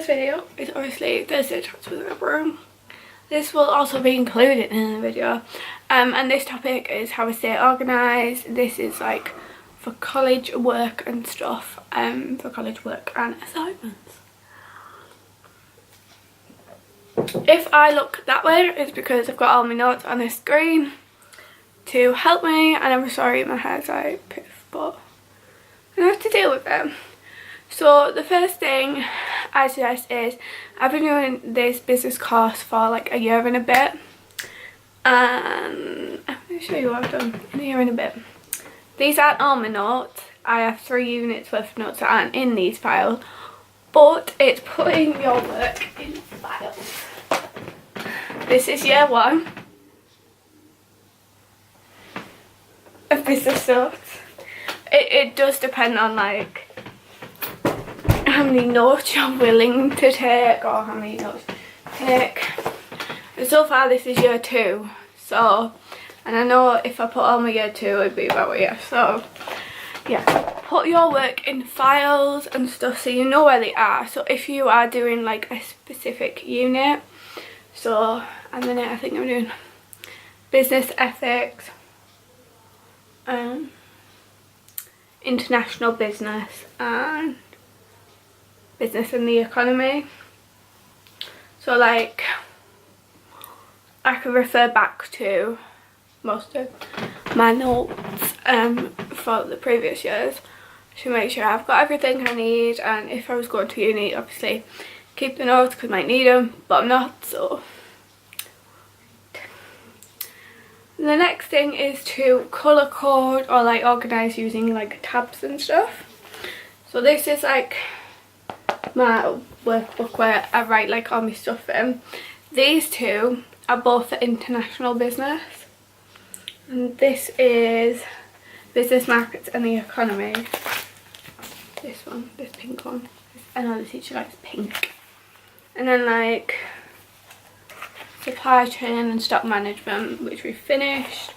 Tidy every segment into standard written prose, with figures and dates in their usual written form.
today's video is obviously Thursday chats with a brew. This will also be included in the video. And this topic is how I stay organised. This is like for college work and stuff. For college work and assignments. If I look that way, it's because I've got all my notes on the screen to help me, and I'm sorry my hair's like piff, but I have to deal with them. So the first thing I suggest is, I've been doing this business course for like a year and a bit, and I'm going to show you what I've done in a year and a bit. These aren't all my notes. I have 3 units worth of notes that aren't in these files, but it's putting your work in files. This is year 1 of business notes. It does depend on like how many notes you're willing to take or how many notes you take. And so far this is year 2, so, and I know if I put all my year 2 it'd be about a year, so yeah. Put your work in files and stuff so you know where they are. So if you are doing like a specific unit, so at the minute I think I'm doing business ethics, international business and business and the economy. So like I can refer back to most of my notes for the previous years to make sure I've got everything I need, and if I was going to uni obviously keep the notes because I might need them, but I'm not. So the next thing is to colour code or like organise using like tabs and stuff. So this is like my workbook where I write like all my stuff in. These two are both for international business, and this is business, markets and the economy. This one, this pink one, I know the teacher likes pink. And then like supply chain and stock management, which we finished,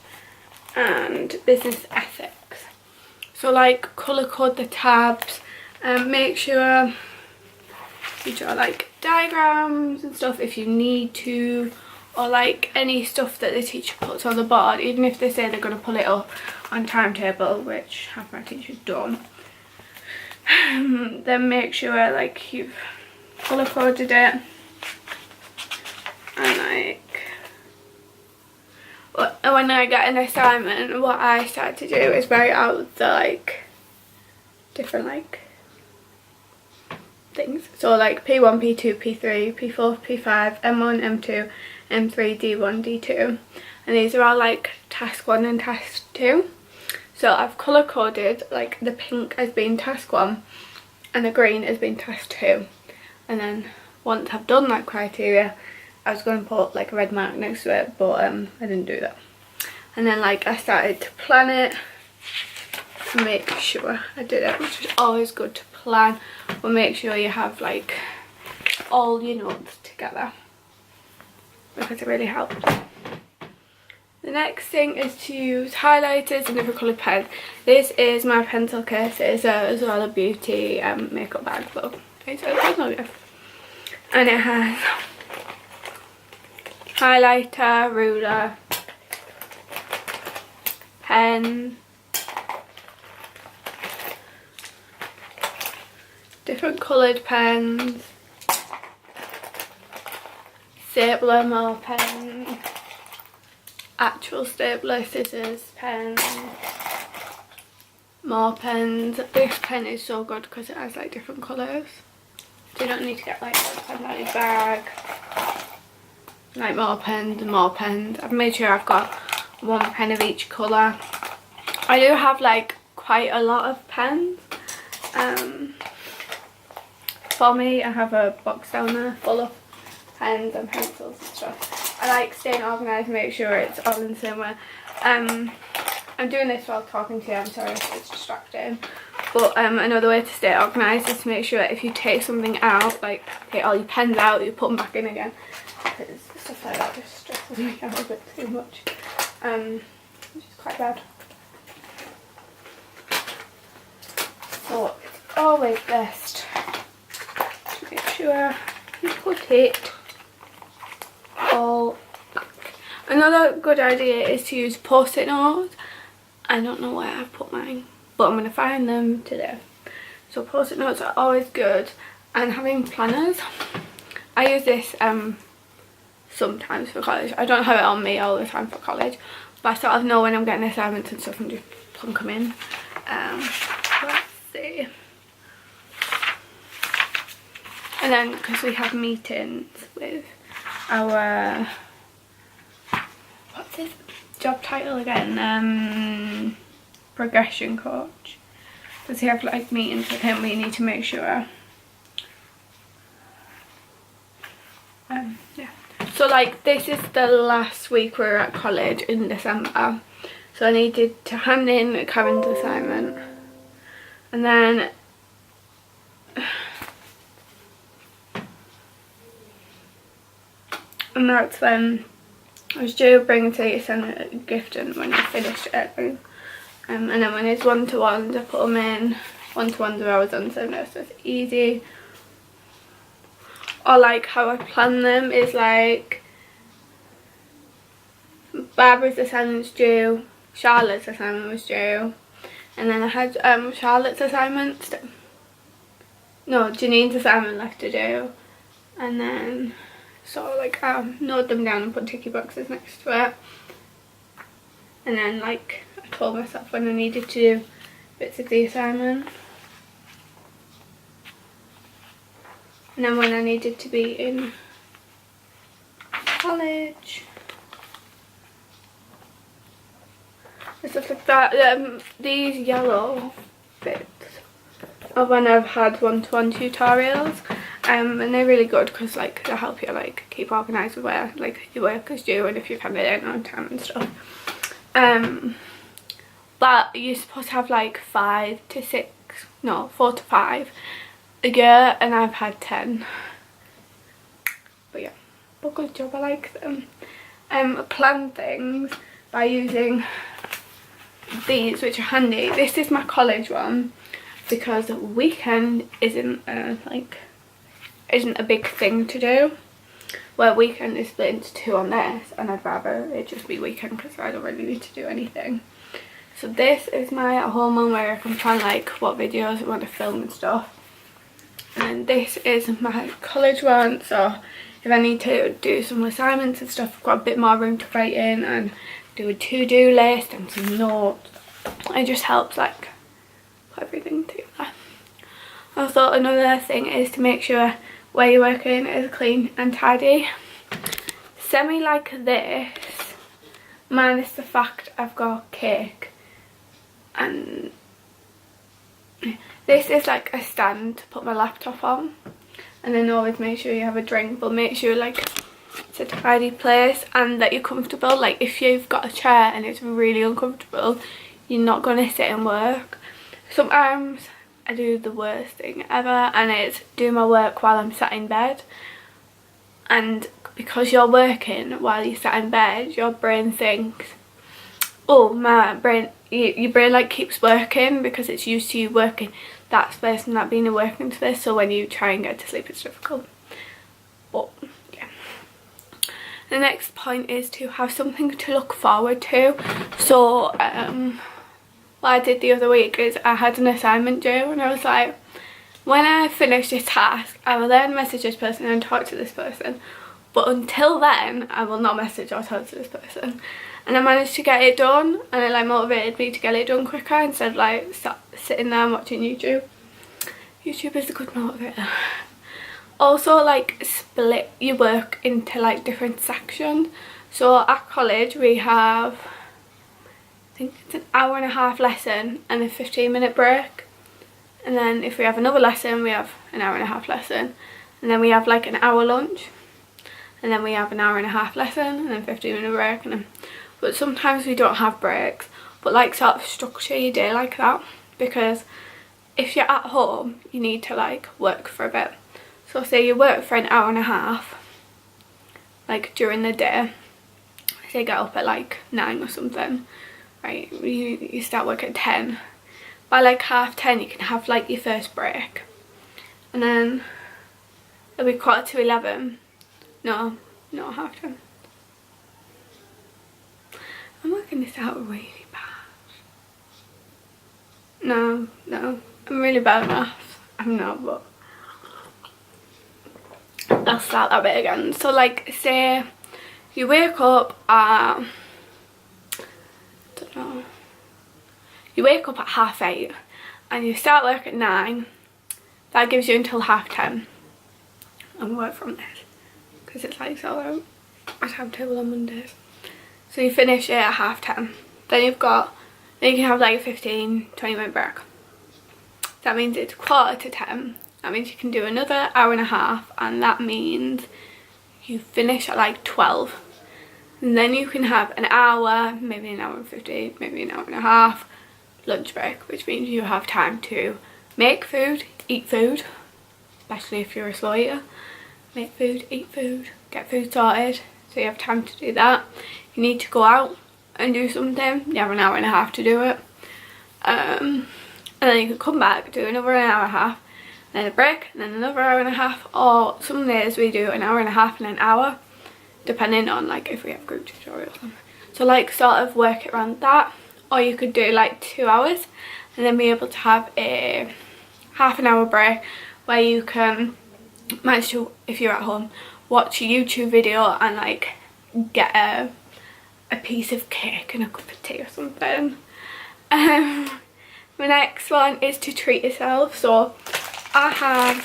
and business ethics. So like colour code the tabs and make sure you draw like diagrams and stuff if you need to, or like any stuff that the teacher puts on the board, even if they say they're going to pull it up on timetable, which half my teachers done. Then make sure like you've colour coded it, and like when I get an assignment, what I start to do is write out the like different like things. So like P1, P2, P3, P4, P5, M1, M2, M3, D1, D2, and these are all like task 1 and task 2. So I've colour coded like the pink as being task 1 and the green as being task 2, and then once I've done that criteria I was going to put like a red mark next to it, but I didn't do that. And then like I started to plan it to make sure I did it, which is always good to plan, but make sure you have like all your notes together because it really helps. The next thing is to use highlighters and different coloured pens. This is my pencil case. It is as well a beauty makeup bag, but it's a personal gift. And it has highlighter, ruler, pen, different coloured pens, stapler, more pens, actual stapler, scissors, pens, more pens. This pen is so good because it has like different colours, so you don't need to get like a pen out your bag. Like more pens and more pens. I've made sure I've got 1 pen of each colour. I do have like quite a lot of pens. For me, I have a box down there full of pens and pencils and stuff. I like staying organised and make sure it's all in the same way. I'm doing this while talking to you, I'm sorry if it's distracting. But another way to stay organised is to make sure if you take something out, like take all your pens out, you put them back in again. Because stuff like that just stresses me out a bit too much, which is quite bad. So it's always best to make sure sure you put it all back. Another good idea is to use post-it notes. I don't know where I've put mine, but I'm going to find them today. So post-it notes are always good, and having planners. I use this sometimes for college. I don't have it on me all the time for college, but I sort of know when I'm getting assignments and stuff and just plunk them in. Let's see. And then because we have meetings with our, what's his job title again, progression coach, because we have like meetings with him, we need to make sure, yeah. So like this is the last week we're at college in December, so I needed to hand in Karen's assignment, and then that's when I was due bringing to send a gift in when I finished it. And then when it's one-to-ones, I put them in. One-to-ones where I was on, so it's easy. Or like how I plan them is like Barbara's assignment's due, Charlotte's assignment was due, and then I had Charlotte's assignments, no, Janine's assignment left to do, and then so like I note them down and put ticky boxes next to it, and then like I told myself when I needed to do bits of the assignment, and then when I needed to be in college and stuff like that. These yellow bits are when I've had one-to-one tutorials, and they're really good because like they help you like keep organised with where like your work is due and if you've had it in on time and stuff. But you're supposed to have like 4 to 5 a year, and I've had 10. But yeah, but good job, I like them. Plan things by using these, which are handy. This is my college one because weekend isn't a big thing to do. Well, weekend is split into 2 on this, and I'd rather it just be weekend because I don't really need to do anything. So this is my home one where I can plan like what videos I want to film and stuff. And this is my college one, so if I need to do some assignments and stuff, I've got a bit more room to write in and do a to-do list and some notes. It just helps like put everything together. Also, another thing is to make sure where you're working is clean and tidy. Semi like this, minus the fact I've got cake, and this is like a stand to put my laptop on, and then always make sure you have a drink, but make sure like it's a tidy place and that you're comfortable. Like if you've got a chair and it's really uncomfortable, you're not going to sit and work. Sometimes I do the worst thing ever, and it's do my work while I'm sat in bed, and because you're working while you're sat in bed, your brain thinks, oh, your brain like keeps working because it's used to you working that space and that being a working space, so when you try and get to sleep it's difficult. But yeah, the next point is to have something to look forward to. So what I did the other week is I had an assignment due, and I was like, when I finish this task I will then message this person and talk to this person, but until then I will not message or talk to this person. And I managed to get it done, and it like motivated me to get it done quicker instead of like sitting there and watching YouTube. YouTube is a good motivator. Also like split your work into like different sections. So at college we have, I think it's an 1.5-hour lesson and a 15-minute break, and then if we have another lesson we have an 1.5-hour lesson, and then we have like an hour lunch, and then we have an 1.5-hour lesson and then 15-minute break, and then but sometimes we don't have breaks, but like sort of structure your day like that, because if you're at home you need to like work for a bit. So say you work for an 1.5 hours like during the day, say get up at like 9 or something, right, you start work at 10, by like 10:30 you can have like your first break, and then it'll be 11:15. No, not 10:30. I'm working this out really bad. No, I'm really bad at maths. I'm not, but I'll start that bit again. So like, say you wake up at, don't know, you wake up at 8:30 and you start work at 9. That gives you until 10:30 and work from this, because it's like so a timetable on Mondays. So you finish it at 10:30. Then you can have like a 15-20 minute break. That means it's 9:45. That means you can do another hour and a half, and that means you finish at like 12. And then you can have an hour, maybe an hour and 50, maybe an hour and a half lunch break, which means you have time to make food, eat food, especially if you're a slow eater. Make food, eat food, get food sorted, so you have time to do that. You need to go out and do something, you have an hour and a half to do it. And then you can come back, do another hour and a half, then a break, and then another hour and a half, or some days we do an hour and a half and an hour, depending on like if we have group tutorials. So like sort of work it around that, or you could do like 2 hours and then be able to have a half an hour break where you can manage to, if you're at home, watch a YouTube video and like get a piece of cake and a cup of tea or something. My next one is to treat yourself. So I have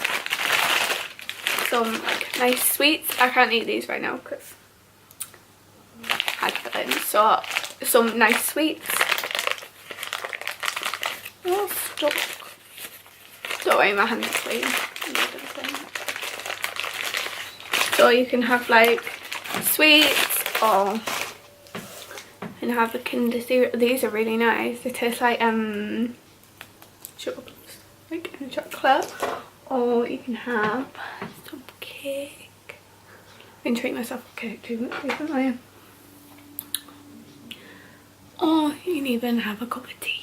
some like nice sweets. I can't eat these right now because I had fillings. So some nice sweets. Oh, stuck. Don't worry, my hands are clean. So you can have like sweets, or you can have the Kinder cereal. These are really nice. They taste like sugar puffs, like in chocolate. Or you can have some cake. I've been treating myself with cake too much recently. Or you can even have a cup of tea.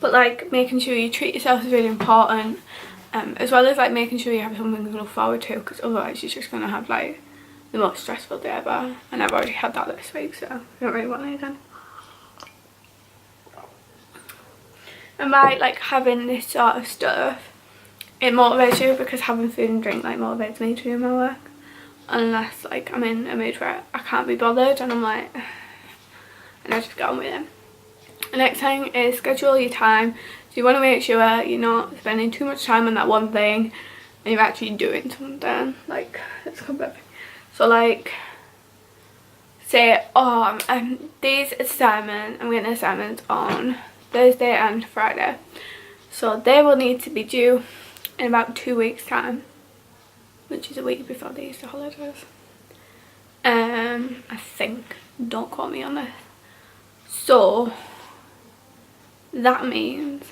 But like making sure you treat yourself is really important, as well as like making sure you have something to look forward to, because otherwise you're just going to have like the most stressful day ever, and I've already had that this week, so I don't really want it again. And by like having this sort of stuff, it motivates you, because having food and drink like motivates me to do my work, unless like I'm in a mood where I can't be bothered and I'm like, and I just get on with it. The next thing is schedule your time. So you want to make sure you're not spending too much time on that one thing and you're actually doing something. Like, let's come back. So like, say, oh, these assignments, I'm getting assignments on Thursday and Friday. So they will need to be due in about 2 weeks time, which is a week before the Easter holidays. I think, don't quote me on this. So that means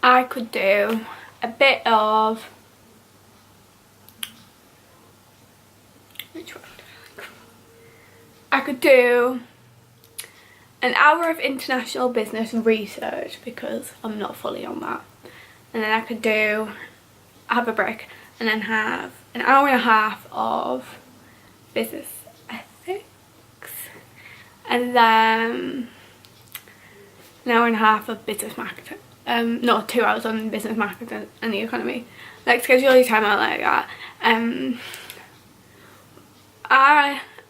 I could do a bit of, which one? I could do an hour of international business research, because I'm not fully on that. And then I could have a break and then have an hour and a half of business ethics, and then an hour and a half of business marketing. No, 2 hours on business marketing and the economy. Like, schedule your time out like that.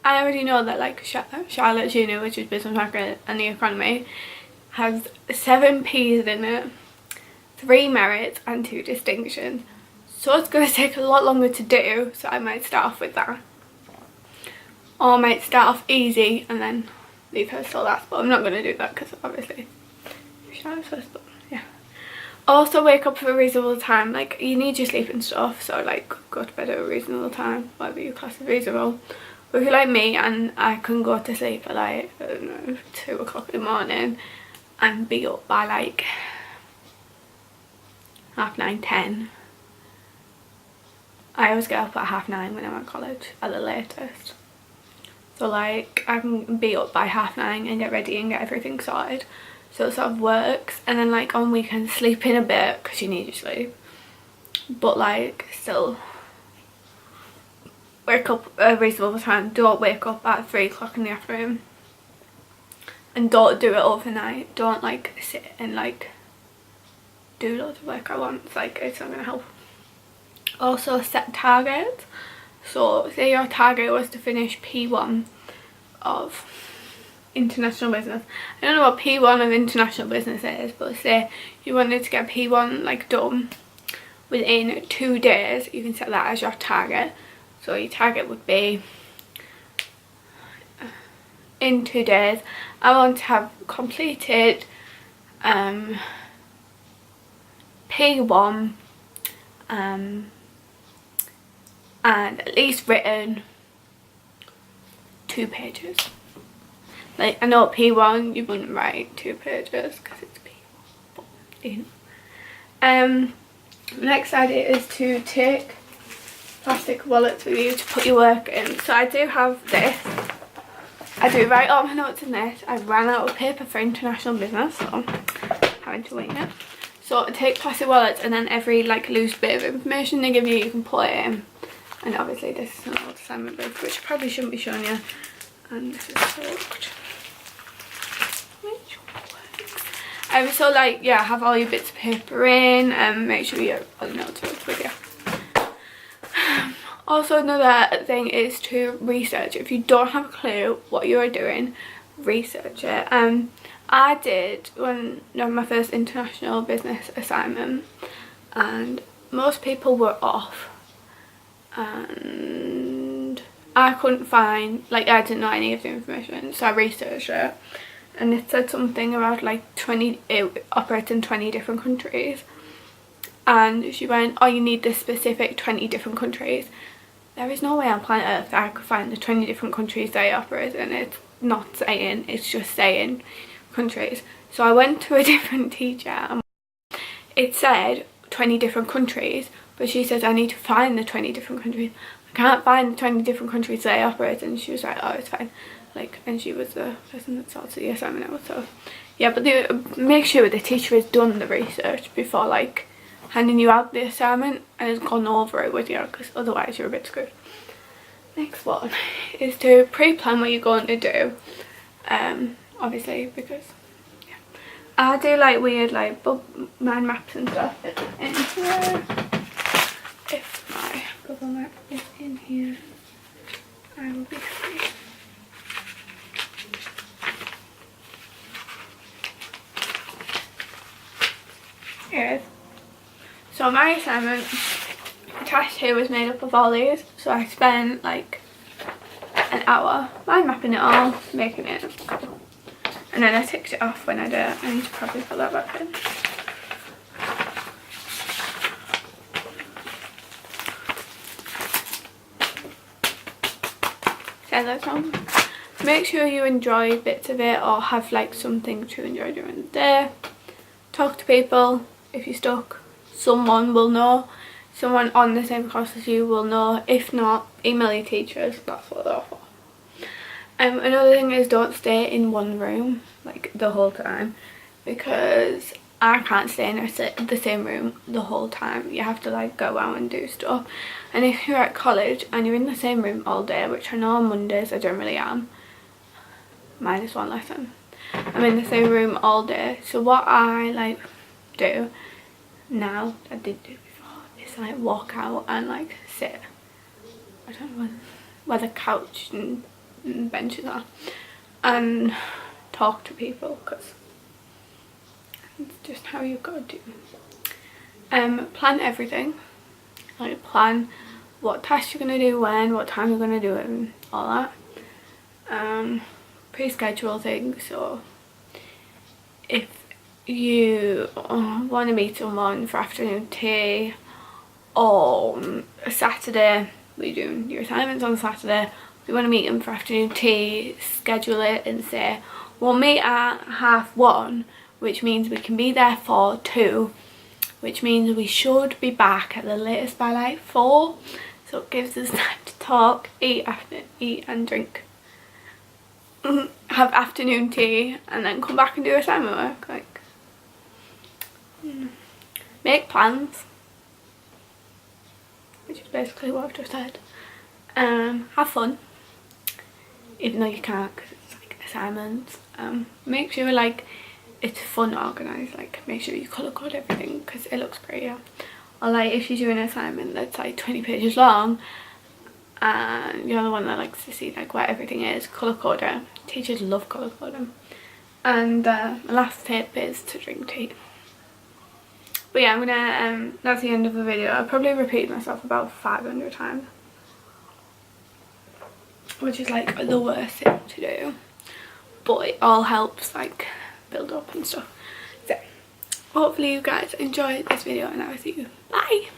I already know that like Charlotte's uni, which is business marketing and the economy, has 7 P's in it, 3 merits and 2 distinctions. So it's going to take a lot longer to do, so I might start off with that. Or I might start off easy and then leave her till last, but I'm not going to do that because obviously Charlotte's first, but yeah. Also wake up for a reasonable time. Like, you need your sleep and stuff, so like go to bed at a reasonable time, whatever your class is reasonable. But if you're like me and I can go to sleep at like, I don't know, 2 o'clock in the morning and be up by like 9:30, 10. I always get up at 9:30 when I'm at college at the latest. So like I can be up by 9:30 and get ready and get everything sorted. So it sort of works. And then like on weekends sleep in a bit because you need your sleep. But like still wake up a reasonable time. Don't wake up at 3 o'clock in the afternoon. And don't do it overnight. Don't like sit and like do loads of work at once. Like, it's not gonna help. Also set targets. So say your target was to finish P1 of international business. I don't know what P1 of international business is, but say you wanted to get P1 like done within 2 days, you can set that as your target. So your target would be, in 2 days I want to have completed P1 and at least written 2 pages. Like, I know P1 you wouldn't write 2 pages because it's P1, but you know. Next idea is to take plastic wallets with you to put your work in. So I do have this. I do write all my notes in this. I ran out of paper for international business, so I'm having to wait it. So take plastic wallets, and then every like loose bit of information they give you, you can put it in. And obviously this is an old assignment book, which I probably shouldn't be showing you. And this is soaked. Which works. So like, yeah, have all your bits of paper in, and make sure you have all your notes with you. Also, another thing is to research. If you don't have a clue what you're doing, research it. I did my first international business assignment, and most people were off, and I couldn't find, like, I didn't know any of the information, so I researched it, and it said something about like it operates in 20 different countries, and she went, oh, you need this specific 20 different countries. There is no way on planet Earth that I could find the 20 different countries they operate in. It's not saying, it's just saying countries. So I went to a different teacher, and it said 20 different countries, but she says I need to find the 20 different countries. I can't find the 20 different countries they operate in. And she was like, oh, it's fine. Like, and she was the person that sorted the assignment out. So yeah, but make sure the teacher has done the research before like handing you out the assignment and has gone over it with you, because otherwise you're a bit screwed. Next one is to pre-plan what you're going to do. Obviously, because yeah, I do like weird like mind maps and stuff in here. If my bubble map is in here, I will be free. Here it is. So my assignment, task 2 was made up of all these, so I spent like an hour mind mapping it all, making it cool. And then I ticked it off when I did it. I need to probably put that back in. So that's all. Make sure you enjoy bits of it, or have like something to enjoy during the day. Talk to people if you're stuck. Someone will know. Someone on the same course as you will know. If not, email your teachers. That's what they're for. Another thing is, don't stay in one room like the whole time, because I can't stay in the same room the whole time. You have to like go out and do stuff. And if you're at college and you're in the same room all day, which I know on Mondays I generally am, minus one lesson, I'm in the same room all day. So what I like do now, I did do before, is like walk out and like sit, I don't know where the couch and benches are, and talk to people, because it's just how you've got to do. Plan everything, like plan what tasks you're going to do when, what time you're going to do it, and all that. Pre-schedule things. So if you want to meet someone for afternoon tea on a Saturday, we're doing your assignments on Saturday, if you want to meet them for afternoon tea, schedule it and say, we'll meet at 1:30, which means we can be there for 2, which means we should be back at the latest by like 4, so it gives us time to talk, eat and drink, have afternoon tea, and then come back and do assignment work. Like, make plans, which is basically what I've just said. have fun, even though you can't because it's like assignments. Make sure like it's fun organised, like make sure you colour code everything because it looks prettier. Or like if you do an assignment that's like 20 pages long and you're the one that likes to see like where everything is, colour code it. Teachers love colour coding. And my last tip is to drink tea. But yeah, I'm gonna that's the end of the video. I'll probably repeat myself about 500 times, which is like the worst thing to do, but it all helps like build up and stuff. So hopefully you guys enjoyed this video and I will see you. Bye.